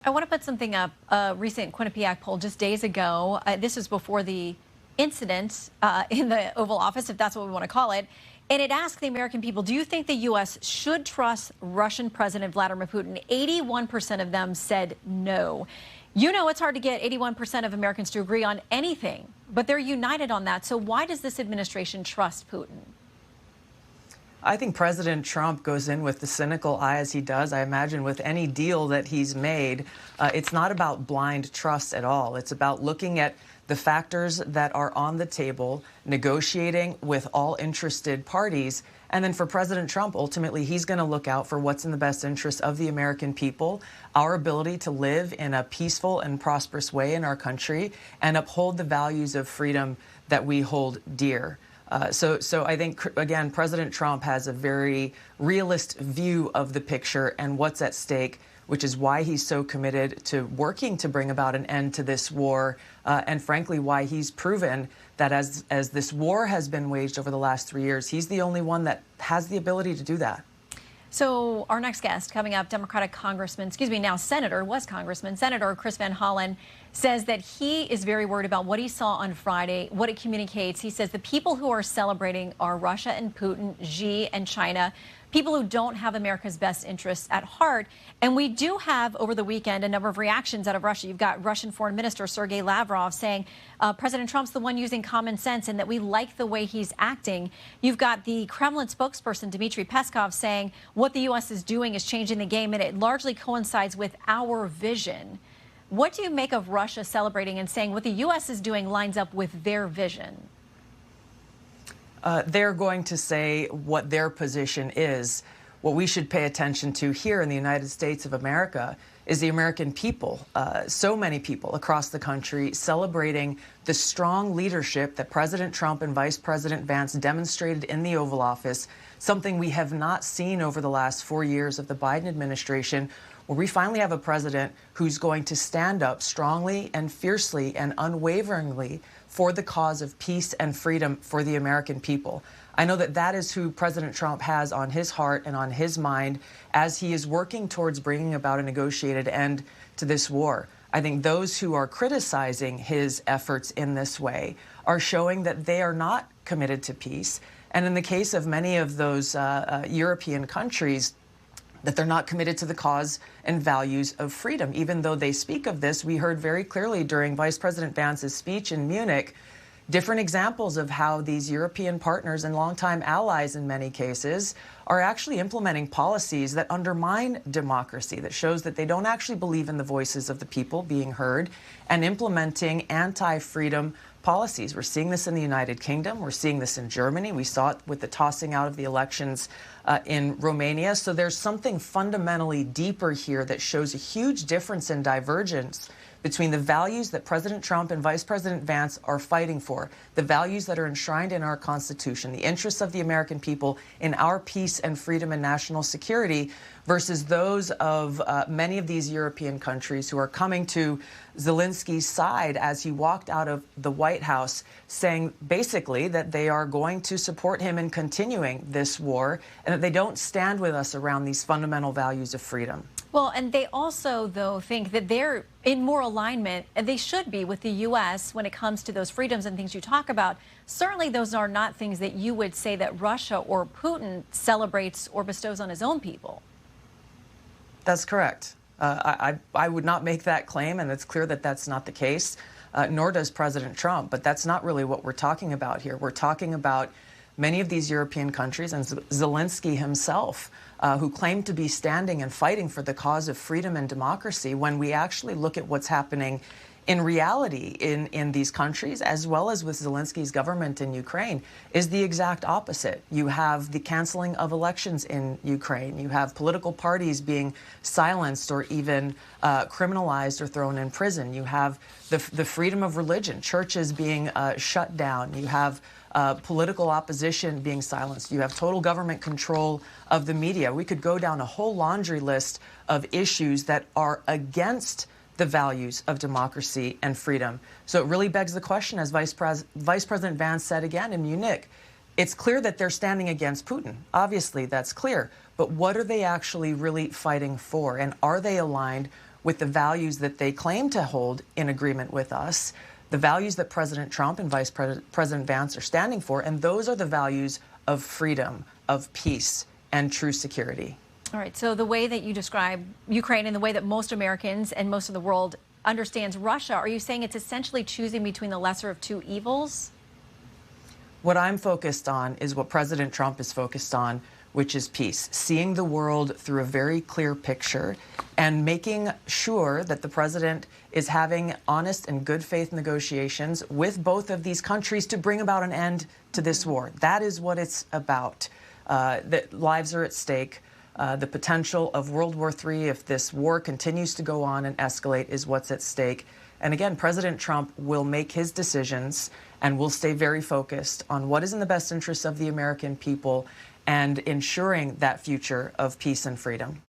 I want to put something up, a recent Quinnipiac poll just days ago. This was before the incident in the Oval Office, if that's what we want to call it. And it asked the American people, do you think the U.S. should trust Russian President Vladimir Putin? 81% of them said no. You know, it's hard to get 81% of Americans to agree on anything, but they're united on that. So why does this administration trust Putin? I think President Trump goes in with the cynical eye as he does. I imagine with any deal that he's made, it's not about blind trust at all. It's about looking at the factors that are on the table, negotiating with all interested parties. And then for President Trump, ultimately, he's going to look out for what's in the best interest of the American people, our ability to live in a peaceful and prosperous way in our country, and uphold the values of freedom that we hold dear. So I think, again, President Trump has a very realist view of the picture and what's at stake, which is why he's so committed to working to bring about an end to this war, and frankly, why he's proven that as this war has been waged over the last 3 years, he's the only one that has the ability to do that. So our next guest coming up, Democratic Congressman, Senator Chris Van Hollen, says that he is very worried about what he saw on Friday, what it communicates. He says the people who are celebrating are Russia and Putin, Xi and China, people who don't have America's best interests at heart. And we do have, over the weekend, a number of reactions out of Russia. You've got Russian Foreign Minister Sergei Lavrov saying President Trump's the one using common sense and that we like the way he's acting. You've got the Kremlin spokesperson, Dmitry Peskov, saying what the U.S. is doing is changing the game, and it largely coincides with our vision. What do you make of Russia celebrating and saying what the U.S. is doing lines up with their vision? They're going to say what their position is. What we should pay attention to here in the United States of America is the American people, so many people across the country celebrating the strong leadership that President Trump and Vice President Vance demonstrated in the Oval Office, something we have not seen over the last 4 years of the Biden administration, where we finally have a president who's going to stand up strongly and fiercely and unwaveringly for the cause of peace and freedom for the American people. I know that that is who President Trump has on his heart and on his mind as he is working towards bringing about a negotiated end to this war. I think those who are criticizing his efforts in this way are showing that they are not committed to peace. And in the case of many of those European countries, that they're not committed to the cause and values of freedom. Even though they speak of this, we heard very clearly during Vice President Vance's speech in Munich different examples of how these European partners and longtime allies in many cases are actually implementing policies that undermine democracy, that shows that they don't actually believe in the voices of the people being heard, and implementing anti-freedom policies. We're seeing this in the United Kingdom. We're seeing this in Germany. We saw it with the tossing out of the elections in Romania. So there's something fundamentally deeper here that shows a huge difference in divergence between the values that President Trump and Vice President Vance are fighting for, the values that are enshrined in our Constitution, the interests of the American people in our peace and freedom and national security, versus those of many of these European countries who are coming to Zelensky's side as he walked out of the White House, saying basically that they are going to support him in continuing this war and that they don't stand with us around these fundamental values of freedom. Well, and they also, though, think that they're in more alignment, and they should be, with the U.S. when it comes to those freedoms and things you talk about. Certainly, those are not things that you would say that Russia or Putin celebrates or bestows on his own people. That's correct. I would not make that claim, and it's clear that that's not the case, nor does President Trump. But that's not really what we're talking about here. We're talking about many of these European countries and Zelensky himself, who claim to be standing and fighting for the cause of freedom and democracy, when we actually look at what's happening in reality in these countries, as well as with Zelensky's government in Ukraine, is the exact opposite. You have the canceling of elections in Ukraine. You have political parties being silenced or even criminalized or thrown in prison. You have the freedom of religion, churches being shut down. You have political opposition being silenced. You have total government control of the media. We could go down a whole laundry list of issues that are against the values of democracy and freedom. So it really begs the question, as Vice President Vance said again in Munich, it's clear that they're standing against Putin. Obviously, that's clear. But what are they actually really fighting for? And are they aligned with the values that they claim to hold in agreement with us, the values that President Trump and Vice President Vance are standing for, and those are the values of freedom, of peace, and true security. All right, so the way that you describe Ukraine and the way that most Americans and most of the world understands Russia, are you saying it's essentially choosing between the lesser of two evils? What I'm focused on is what President Trump is focused on, which is peace, seeing the world through a very clear picture and making sure that the president is having honest and good faith negotiations with both of these countries to bring about an end to this war. That is what it's about. That lives are at stake. The potential of World War III, if this war continues to go on and escalate, is what's at stake. And again, President Trump will make his decisions and will stay very focused on what is in the best interest of the American people and ensuring that future of peace and freedom.